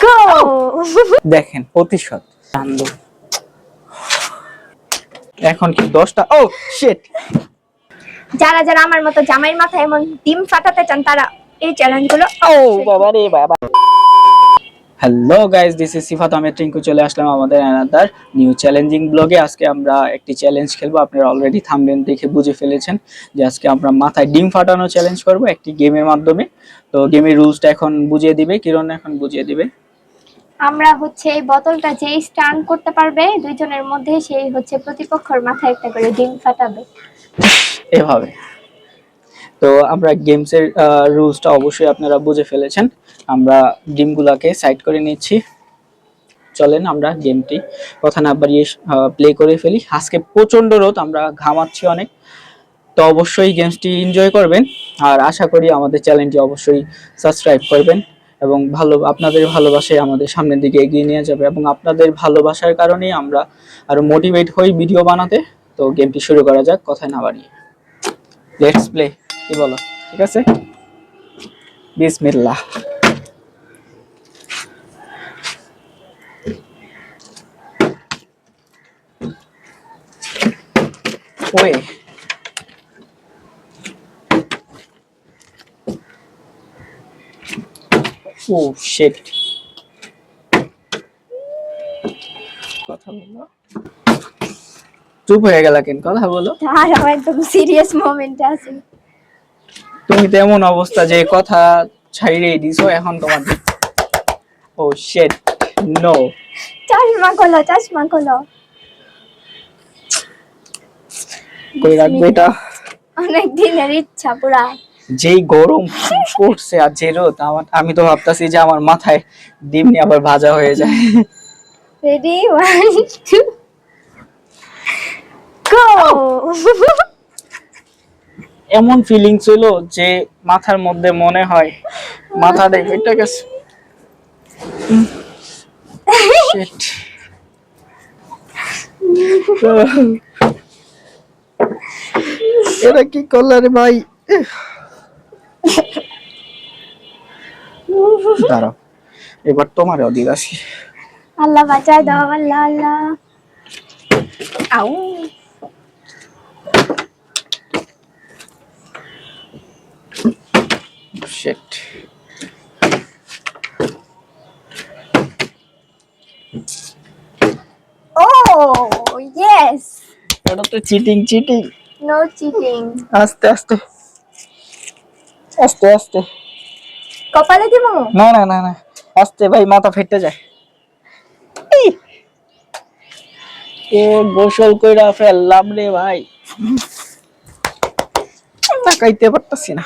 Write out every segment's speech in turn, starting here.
গো দেখেন প্রতিশোধ আনন্দ। এখন কি 10টা? ও শিট। যারা যারা আমার মতো জামাইয়ের মাথায় এমন ডিম ফাটাতে চান তারা এই চ্যালেঞ্জগুলো ও বাবা রে বাবা। হ্যালো গাইস, দিস ইজ সিফাত আহমেদ টিঙ্কু। চলে আসলাম আমাদের অ্যানাদার নিউ চ্যালেঞ্জিং ব্লগে। আজকে আমরা একটি চ্যালেঞ্জ খেলবো। আপনারা অলরেডি থাম্বনেল দেখে বুঝে ফেলেছেন যে আজকে আমরা মাথায় ডিম ফাটানো চ্যালেঞ্জ করব একটি গেমের মাধ্যমে। তো গেমের রুলসটা এখন বুঝিয়ে দিবে কিরণ, এখন বুঝিয়ে দিবে। আমরা হচ্ছে এই বোতলটা যেই স্টান করতে পারবে দুইজনের মধ্যে সেই হচ্ছে প্রতিপক্ষের মাথায় একটা করে ডিম ফাটাবে এভাবে। তো আমরা গেমসের রুলসটা অবশ্যই আপনারা বুঝে ফেলেছেন। আমরা ডিমগুলাকে সাইড করে নিচ্ছি। চলেন আমরা গেমটি কথা না বাড়িয়ে প্লে করে ফেলি। আজকে প্রচন্ড রোদ, আমরা ঘামাচ্ছি অনেক। তো অবশ্যই গেমসটি এনজয় করবেন আর আশা করি আমাদের চ্যানেলটি অবশ্যই সাবস্ক্রাইব করবেন এবং আপনাদের ভালোবাসায় আমাদের সামনের দিকে এগিয়ে নিয়ে যাবে এবং আপনাদের ভালোবাসার কারণেই আমরা আরো মোটিভেট হই ভিডিও বানাতে। তো গেমটি শুরু করা যাক কথা না বাড়িয়ে। লেটস প্লে, কি বলো? ঠিক আছে, বিসমিল্লাহ। ওয়ে ও শিট। কথা বলো, চুপ হয়ে গেল কেন? কথা বলো। আর একদম সিরিয়াস মোমেন্টে আছি। তুমি তো এমন অবস্থা যে কথা ছাইড়েই দিছো এখন তোমার। ও শিট, নো। চশমা খোলো কই রাখবে এটা? অনেক দিনের ইচ্ছা পুরা। যেই গরম পড়ছে আর যে রোদ, আমি তো ভাবতাছি যে আমার মাথায় ডিম নিয়ে আবার ভাজা হয়ে যায়। রেডি 1 2 গো এমন ফিলিংস হলো যে মাথার মধ্যে মনে হয় মাথাটা ফেটে গেছে। শিট। এটা কি করলা রে ভাই? দাঁড়াও, এবার তোমার অধিবাসী। আল্লাহ বাঁচায় দাও, আল্লাহ আল্লাহ। আউ শিট। ও ইয়েস, এটা তো চিটিং। No cheating. আস্তে আস্তে আস্তে আস্তে। কপালে দিমু? না না না না, আস্তে ভাই, মাথা ফেটে যায়। এ গোসল কইরা ফেললাম রে ভাই, তাকাইতে পারতাছি না।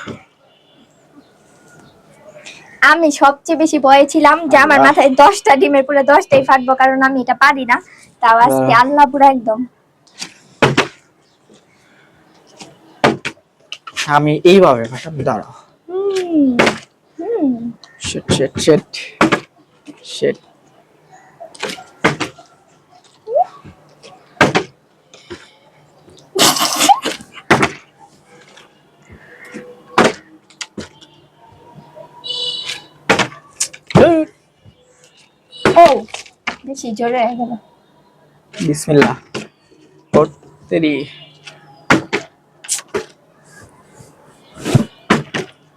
আমি সবচেয়ে বেশি ভয়ে ছিলাম যে আমার মাথায় 10টা ডিমের পুরো 10টাই ফাটবো, কারণ আমি এটা পারি না। তাও আজকে আল্লাহ পুরো একদম। আমি এইভাবে ফাটাবো, দাঁড়াও। Shit shit shit shit. ও বেশি জোরে হয়ে গেল। বিসমিল্লাহ। তেরি।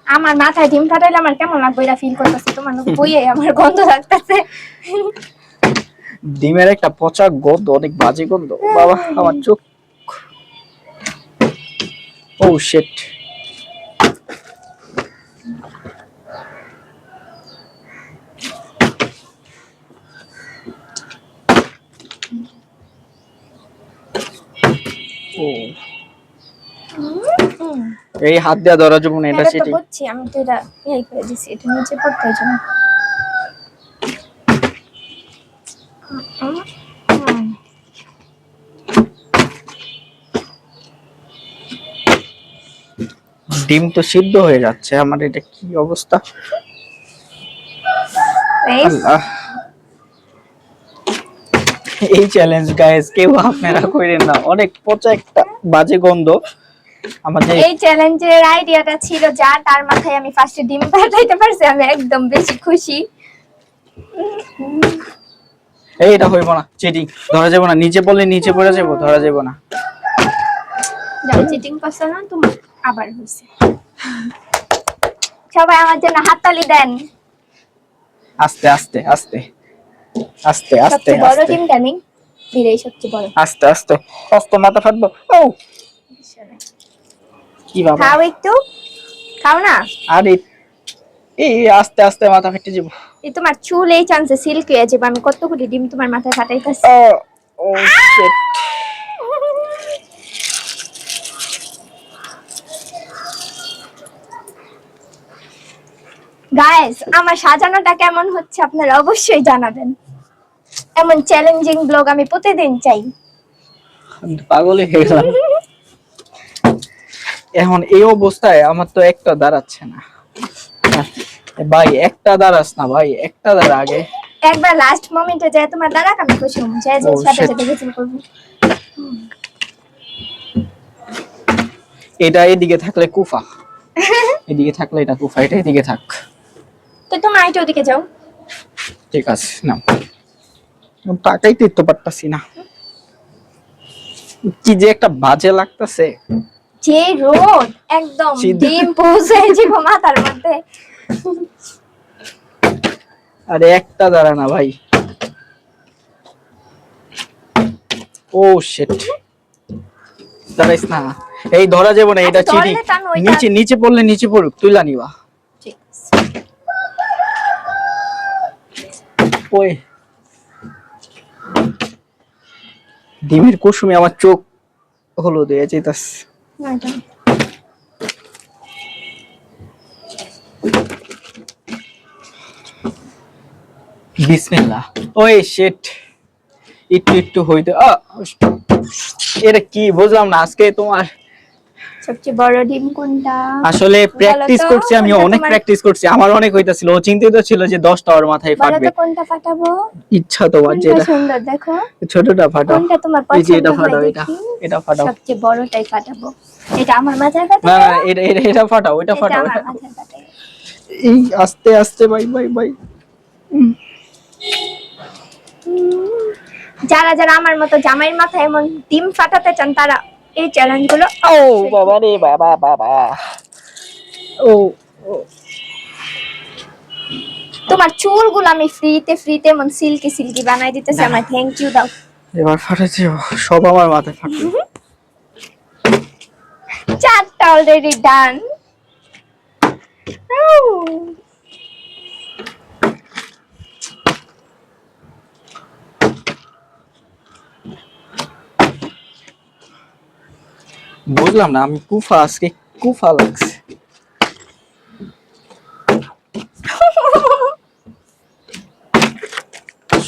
আমার মাথায় ডিম ফাটাইলে আমার কেমন লাগবে এটা ফিল করতেছি, তোমার বইয়ে আমার গন্ধ লাগতেছে। ডিমের একটা পচা গন্ধ, অনেক বাজে গন্ধ বাবা, আমার চোখ। ও শিট। ও এই হাত দিয়ে ধরা যাবে না, এটা চিটিং। বুঝছি, আমি তো এটা এই করে দিছি, এটা নিচে পড়তে জন্য। ডিম তো সিদ্ধ হয়ে যাচ্ছে, আমার এটা কি অবস্থা? আল্লাহ, এই চ্যালেঞ্জ গাইস কেউ আপনারা করেন না, অনেক পচা একটা বাজে গন্ধ। আমাদের এই চ্যালেঞ্জের আইডিয়াটা ছিল যা তার মাথায় আমি ফার্স্টে ডিম ফাটাইতে পারছি, আমি একদম বেশি খুশি। এটা হইব না, চিটিং, ধরা যাবে না, নিচে পড়লে নিচে পড়ে যাবো, ধরা যাবে না। যাও চিটিং করছো না তুমি, আবার হইছে। সবাই আমার জন্য হাততালি দেন। আস্তে আস্তে আস্তে আস্তে আস্তে সবচেয়ে বড় আস্তে টিম টানিং, এরাই সবচেয়ে বড়। আস্তে আস্তে আস্তে, মাথা ফাটবো। ও কি বাবা, খাও একটু, খাও না। আরে এই আস্তে আস্তে মাথা ফেটে যাবো। এই তোমার চুল এই চান্সে সিল্ক হয়ে যাবে, আমি কতগুলি ডিম তোমার মাথায় ফাটাইতাছি। ও ও শিট। গাইস, আমার সাজানোটা কেমন হচ্ছে আপনারা অবশ্যই জানাবেন। এমন চ্যালেঞ্জিং ব্লগ আমি প্রতিদিন চাই। আমি তো পাগলই হয়ে গেলাম এখন এই অবস্থায়। আমার তো একটা দাঁড়াচ্ছে না ভাই, একটা দাঁড়াস না ভাই, একটা দাঁড়া আগে। একবার লাস্ট মোমেন্টে যায় তোমার দ্বারা আমি খুশি হব, যে যে Oh, সাথে shit. সাথে কিছু করব। এটা এদিকে থাকলে কুফা, এদিকে থাকলে এটা কুফা, এটা এদিকে থাক। তো তোমার আইটা ওদিকে যাও। ঠিক আছে, নাও। টাকাই তো পারতাছি না, কি যে একটা বাজে লাগতেছে। যে রোদ একদম সিধা। ডিম পৌঁছে যাব মাথার মধ্যে। আরে একটা দাঁড়া না ভাই। ও শিট, দাঁড়াইস না, এই ধরা যাবে না, এটা আচ্ছা, চিটিং। ধরলে টানো, ওইটা- নিচে নিচে পড়লে নিচে পড়ুক, তুইলা নিবা। ঠিক আছে। ওই ডিমের কুসুমে আমার চোখ হলুদ হয়ে যেতেছে। না, এটা না। বিসমিল্লাহ। ওই শিট, একটু একটু হইতে এটা কি বুঝলাম না আজকে তোমার। সবচেয়ে বড় ডিম কোনটা? আসলে প্র্যাকটিস বলো তো, করছি আমি, কোনটা অনেক তোমার- প্র্যাকটিস করছি, আমার অনেক হইতাছিল, ও চিন্তিত ছিল যে 10টা ওর মাথায় বলো ফাটবে। তো কোনটা ফাটাবো? ইচ্ছা তোমার কোনটা যেটা সুন্দর দেখো, ছোটটা ফাটাও। কোনটা তোমার এই যে পছন্দ এটা হয় ফাটাও, দেখি। এটা ফাটাও। সবচেয়ে বড়টাই ফাটাবো। এটা আমার মাথায় ফাটাবো। না না, এটা ফাটাও, এটা এটা ফাটাও। আমার মাথায় ফাটাবো। এই আস্তে আস্তে ভাই ভাই ভাই। যারা যারা আমার মতো জামাইয়ের মাথায় এমন ডিম ফাটাতে চান তারা এই চ্যালেঞ্জ গুলো। ও বাবা রে বাবা বাবা। ও তোমার চুলগুলো আমি ফ্রিতে এমন সিল্কি সিল্কি বানাই দিতেছি, আমার থ্যাংক ইউ দাও। এবার ফাটাচ্ছি, সব আমার মাথায় ফাটবে। 4টা অলরেডি ডান। বুঝলাম না, আমি কুফা আজকে কুফা লাগছে।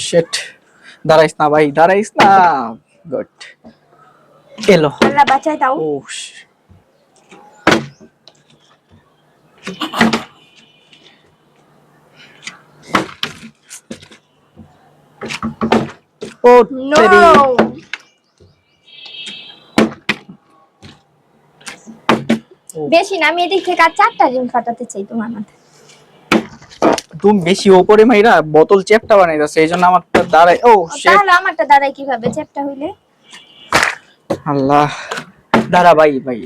শিট, দাঁড়াইস না ভাই, দাঁড়াইস না। গুড, এলো। আল্লাহ বাঁচায় দাও। ও ও নো, তেরি। বেশি না, আমি এদিক থেকে আর 4টা ডিম ফাটাতে চাই তোমার মাথায়। তুমি বেশি ওপরে মাইরা বোতল চ্যাপটা বানাইতাছে, এইজন্য আমার দাঁড়াই। ও শিট, তাহলে আমারটা দাঁড়ায় কিভাবে চ্যাপটা হইলে? আল্লাহ, দাঁড়া ভাই ভাই।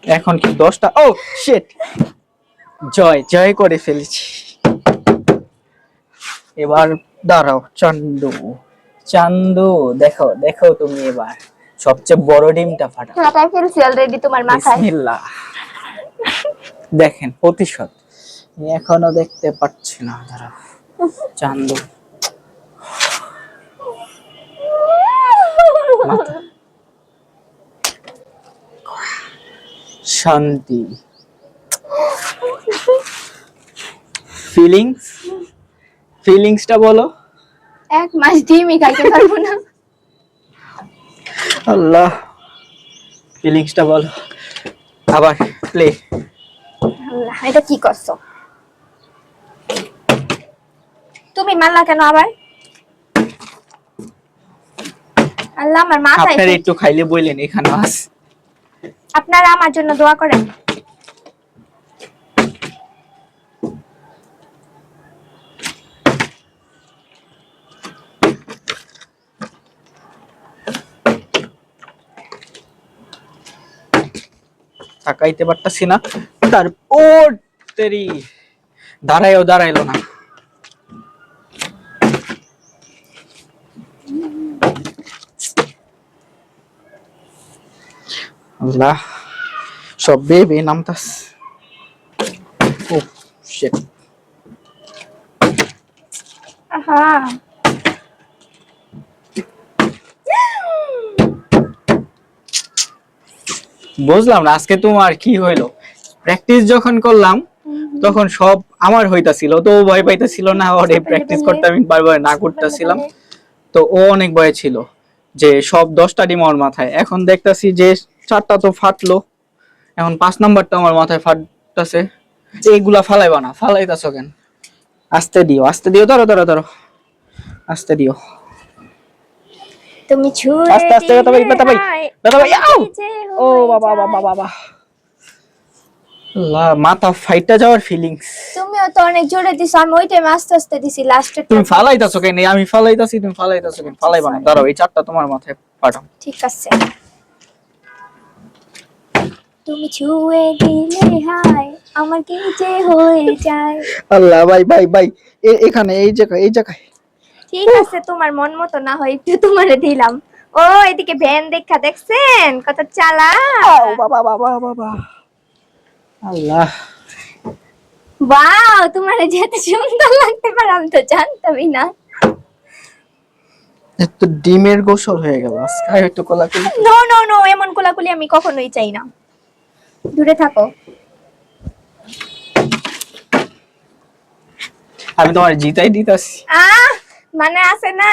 এখন কি 10টা? ও শিট, জয় জয় করে ফেলেছি। এবার দাঁড়াও চান্দু, চান্দু দেখো দেখো, তুমি এবার সবচেয়ে বড় ডিমটা ফাটাও। ফাটাই ফেলছি অলরেডি তোমার মাথায়। বিসমিল্লাহ। দেখেন প্রতিশোধ, আমি এখনো দেখতে পাচ্ছি না, দাঁড়াও চান্দু। মাথা। শান্তি, ফিলিংসটা বলো। 1 মাস ডিমই খাইতে পারবো না। আল্লাহ, ফিলিংসটা বলো। আবার প্লে। আল্লাহ, এটা কি করছো তুমি? মারলা কেন আবার? আল্লাহ, আমার মাথায়। আপনারা একটু খাইলে বললেন এখানে আস। আপনারা আমার জন্য দোয়া করেন। আটকাইতে পারতাছি না। তার ও তেরি দাঁড়াইলো না। আল্লাহ, সব বেবে নামতাস। ও শিট। আহা বুঝলাম না আজকে তোমার কি হইলো। প্র্যাকটিস যখন করলাম তখন সব আমার হইতাছিল, তো ও ভয় পাইতাছিল না, ওরে প্র্যাকটিস করতে আমি বারবার না করতেছিলাম। তো ও অনেক ভয় ছিল যে সব 10টা ডিম আমার মাথায়। এখন দেখতাছি যে 4টা তো ফাটলো, এখন 5 নাম্বারটা আমার মাথায় ফাটতাছে। এইগুলা ফালাইবা না, ফালাইতাছো কেন? আস্তে দিও, ধরো আস্তে দিও। তুমি ছুঁয়ে আস্তে আস্তে, ব্যথা পাই। আউ! ও বাবা বাবা বাবা, আল্লাহ, মাথা ফাইটা যাওয়ার ফিলিংস। তুমিও তো অনেক জোরে দিছো, আমি ওই টাইমে আস্তে আস্তে দিছি লাস্টে। তুমি ফালাইতাছো কেন? আমি ফালাইতাছি, তুমি ফালাইতাছো কেন? ফালাইবা না, দাঁড়াও, এই 4টা তোমার মাথায় পাঠাও। ঠিক আছে। তুমি ছুঁয়ে দিলে হায়, আমার কি যে হয়ে যায়। আল্লাহ, ভাই এখানে, এই জায়গায়। ঠিক আছে, তোমার মন মতো না হয় একটু তোমারে দিলাম। ও এদিকে ভ্যান দেখা দেখছেন কত চালা। বাবা, আল্লাহ। ওয়াও, তোমার যে এত সুন্দর লাগতে পারে আমি তো জানতামই না। এত ডিমের গোসল হয়ে গেল আজকে। একটু কোলাকুলি। নো, এমন কোলাকুলি আমি কখনোই চাই না, দূরে থাকো। আমি তোমার জিতাই দিতাছি। মানে আছে না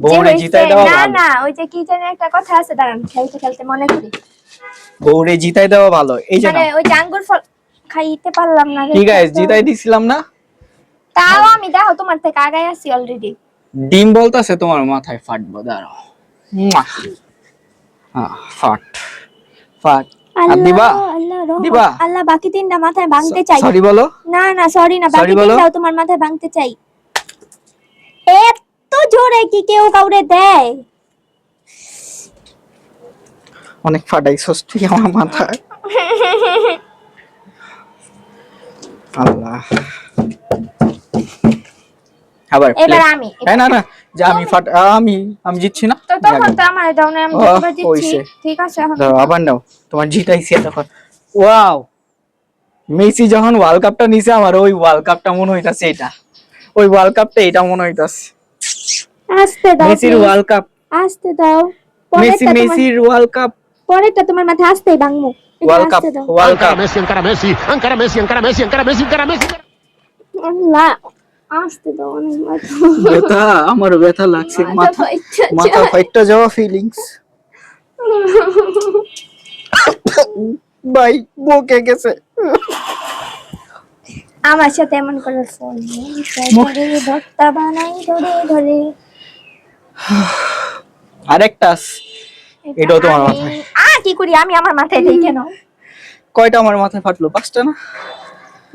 বউরে জিতাই দেওয়া না ভালো। না, ওই যে কি জানি একটা কথা আছে, দাঁড়ান খেলতে খেলতে মনে করি। বউরে জিতাই দেওয়া ভালো, এই যে মানে না। ওই যে আঙ্গুর ফল খাইতে পারলাম না রে। কি গাইস, জিতাই দিছিলাম না? তাও আমি দেখো তোমার থেকে আগাই আছি অলরেডি। ডিম বলতাছে তোমার মাথায় ফাটবো, দাঁড়াও। মুয়া। ফাট। আর দিবা? দিবা? আল্লাহ, বাকি 3টা মাথায় ভাঙতে চাই। সরি বলো। না সরি না, বাকি 3টাও তোমার মাথায় ভাঙতে চাই। এত জোরে কি কেউ কাউরে দেয়? অনেক ফাটাইছস তুই আমার মাথায়। আল্লাহ, আবার এবার আমি। না যে আমি জিতছি না। তো তখন তো আমার দাও না, আমি যতবার জিতছি। ঠিক আছে, এখন দাও, আবার নাও। তোমার জিতাইছি তখন। ওয়াও, মেসি যখন ওয়ার্ল্ড কাপটা নিছে, আমার ওই ওয়ার্ল্ড কাপটা মনে হইতাছে এটা। ওই ওয়ার্ল্ড কাপটা এটা মনে হইতাছে। আস্তে দাও, মেসির ওয়ার্ল্ড কাপ। আস্তে দাও। মেসির ওয়ার্ল্ড কাপ। পরেরটা তোমার মাথায় আস্তেই ভাঙমু। World cup. Encara Messi. আল্লাহ, আস্তে দাও, অনেক মাথা। ব্যথা, আমার ব্যথা লাগছে, মাথা ফাইটটা যাওয়া ফিলিংস। ভাই বকে গেছে। আমার সাথে এমন করে ফোন ধরে ভক্তা বানাই ধরে। আরেকটা এটাও তোমার মাথায়। কি করি আমি, আমার মাথায় দেই কেন? কয়টা আমার মাথায় ফাটলো? 5টা না?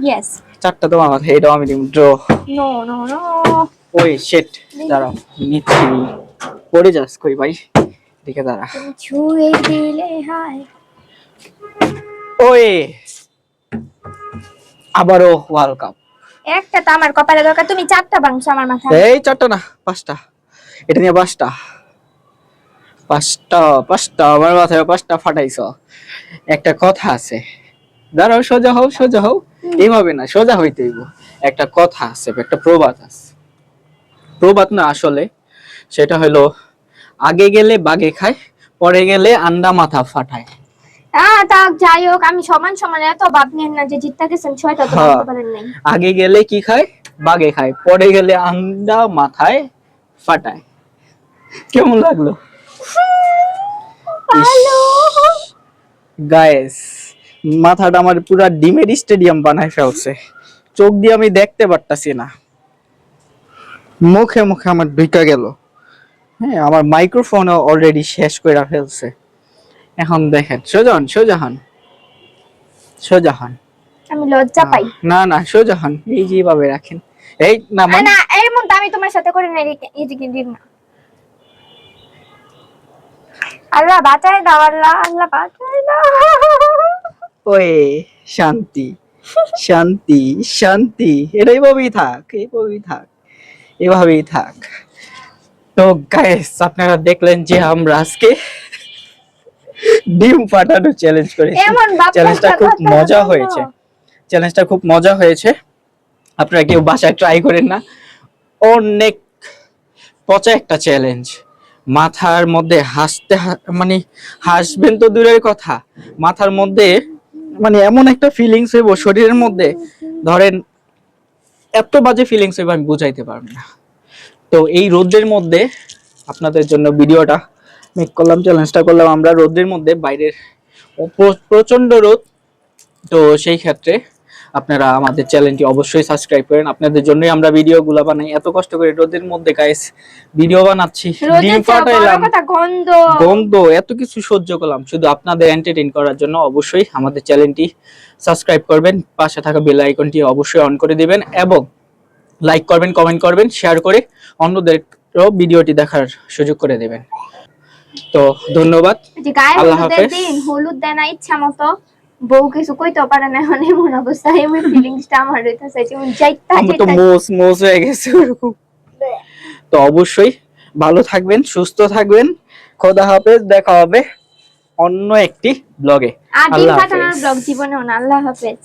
ইয়েস। 4টা তোমার মাথায়। এটাও আমি দিম ড্র। নো। ওই শিট, দাঁড়াও নিচ্ছি। পড়ে যাস কই ভাই, দেখে দাঁড়া। তুমি ছুঁয়ে দিলে হায়। ওই আবারও ওয়ার্ল্ড কাপ। একটা তো আমার কপালে দরকার, তুমি 4টা ভাঙছো আমার মাথায়। এই 4টা না, 5টা। এটা নিয়ে 5টা আমার মাথায় 5টা ফাটাইছো। একটা কথা আছে, দাঁড়াও, সোজা হও। এইভাবে না, সোজা হইতে হইব। একটা কথা আছে, একটা প্রবাদ না আসলে, সেটা হলো আগে গেলে বাগে খায়, পরে গেলে আন্ডা মাথা ফাটায়। তা যাই হোক, আমি সমান এত ভাব নেন না যে জিততে গেছেন 6টা তো ভাঙতে পারেন নাই। আগে গেলে কি খায়? বাগে খায়, পরে গেলে আন্ডা মাথায় ফাটায়। কেমন লাগলো? ভালো। গাইস, মাথাটা আমার পুরা ডিমের স্টেডিয়াম বানায় ফেলছে। চোখ দিয়ে আমি দেখতে পারতাছি না, মুখে আমার ঢুকা গেল। হ্যাঁ, আমার মাইক্রোফোন অলরেডি শেষ করে ফেলছে। এখন দেখেন, সোজা হন। আমি লজ্জা পাই। না, সোজা হন, এই যেভাবে রাখেন। এই না না, এমন তো আমি তোমার সাথে করে নাই, এদিকে দিন না। আল্লাহ বাঁচাই দাও, আল্লাহ বাঁচাই দাও। ওয়ে শান্তি শান্তি শান্তি, এটা এইভাবেই থাক, এইভাবেই থাক, এভাবেই থাক। তো গাইস আপনারা দেখলেন যে আমরা আজকে ডিম ফাটানো চ্যালেঞ্জ করেছি। এমন বাপ চ্যালেঞ্জটা খুব কথা মজা বলো। হয়েছে, চ্যালেঞ্জটা খুব মজা হয়েছে। আপনারা কেউ বাসায় ট্রাই করেন না, অনেক পচা একটা চ্যালেঞ্জ। মাথার মধ্যে মানে হাসবেন তো দূরের কথা, মাথার মধ্যে মানে এমন একটা ফিলিংস হইব শরীরের মধ্যে, ধরেন এত বাজে ফিলিংস হইব আমি বুঝাইতে পারবো না। তো এই রোদের মধ্যে আপনাদের জন্য ভিডিওটা মেক করলাম, চ্যালেঞ্জটা করলাম আমরা রোদের মধ্যে, বাইরের প্রচন্ড রোদ। তো সেই ক্ষেত্রে আপনারা আমাদের চ্যানেলটি অবশ্যই সাবস্ক্রাইব করেন, আপনাদের জন্যই আমরা ভিডিওগুলো বানাই। এত কষ্ট করে রোদের মধ্যে গাইস ভিডিও বানাচ্ছি, ডিম ফাটাইলাম, গন্ধ, এত কিছু সহ্য করলাম শুধু আপনাদের এন্টারটেইন করার জন্য। অবশ্যই আমাদের চ্যানেলটি সাবস্ক্রাইব করবেন, পাশে থাকা বেল আইকনটি অবশ্যই অন করে দিবেন এবং লাইক করবেন, কমেন্ট করবেন, শেয়ার করে অন্যদেরও ভিডিওটি দেখার সুযোগ করে দিবেন। তো ধন্যবাদ, আল্লাহ হাফেজ। হলুদ দেয় না ইচ্ছা মতো, বউ কিছু কইতে পারে না, এখন এমন অবস্থা, এমন ফিলিংসটা আমার হইতাছে যেমন যাইতা আমি তো মোস হয়ে গেছে ওরকম। তো অবশ্যই ভালো থাকবেন, সুস্থ থাকবেন, খোদা হাফেজ, দেখা হবে অন্য একটি ব্লগে। আর ডিম ফাটানোর ব্লগ জীবনেও না। আল্লাহ হাফেজ।